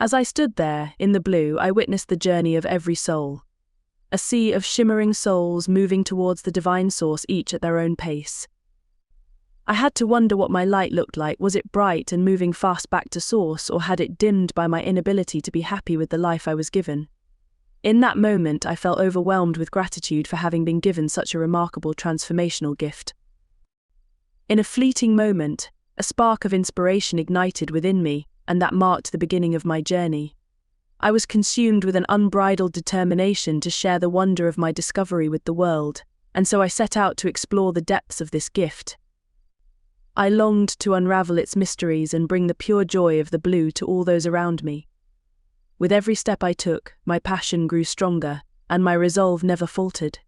As I stood there, in the blue, I witnessed the journey of every soul. A sea of shimmering souls moving towards the divine source, each at their own pace. I had to wonder what my light looked like. Was it bright and moving fast back to source, or had it dimmed by my inability to be happy with the life I was given? In that moment, I felt overwhelmed with gratitude for having been given such a remarkable transformational gift. In a fleeting moment, a spark of inspiration ignited within me, and that marked the beginning of my journey. I was consumed with an unbridled determination to share the wonder of my discovery with the world, and so I set out to explore the depths of this gift. I longed to unravel its mysteries and bring the pure joy of the blue to all those around me. With every step I took, my passion grew stronger, and my resolve never faltered.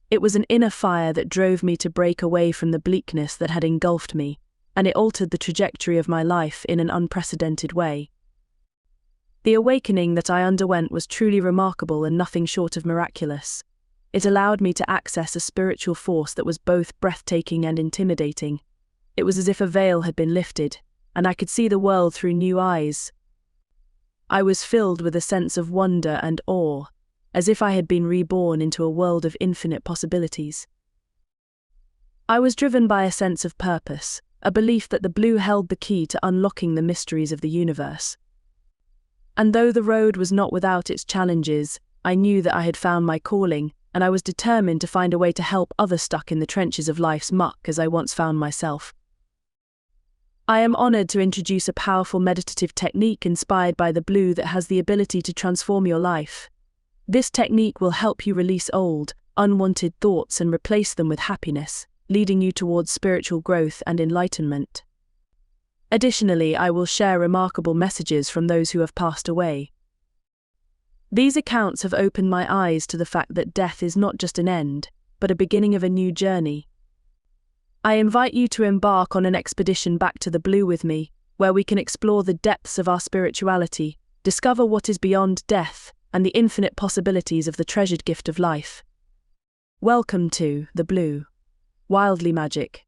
It was an inner fire that drove me to break away from the bleakness that had engulfed me, and it altered the trajectory of my life in an unprecedented way. The awakening that I underwent was truly remarkable and nothing short of miraculous. It allowed me to access a spiritual force that was both breathtaking and intimidating. It was as if a veil had been lifted, and I could see the world through new eyes. I was filled with a sense of wonder and awe, as if I had been reborn into a world of infinite possibilities. I was driven by a sense of purpose, a belief that the blue held the key to unlocking the mysteries of the universe. And though the road was not without its challenges, I knew that I had found my calling, and I was determined to find a way to help others stuck in the trenches of life's muck as I once found myself. I am honored to introduce a powerful meditative technique inspired by the blue that has the ability to transform your life. This technique will help you release old, unwanted thoughts and replace them with happiness, leading you towards spiritual growth and enlightenment. Additionally, I will share remarkable messages from those who have passed away. These accounts have opened my eyes to the fact that death is not just an end, but a beginning of a new journey. I invite you to embark on an expedition back to the blue with me, where we can explore the depths of our spirituality, discover what is beyond death, and the infinite possibilities of the treasured gift of life. Welcome to the blue. Wildly magic.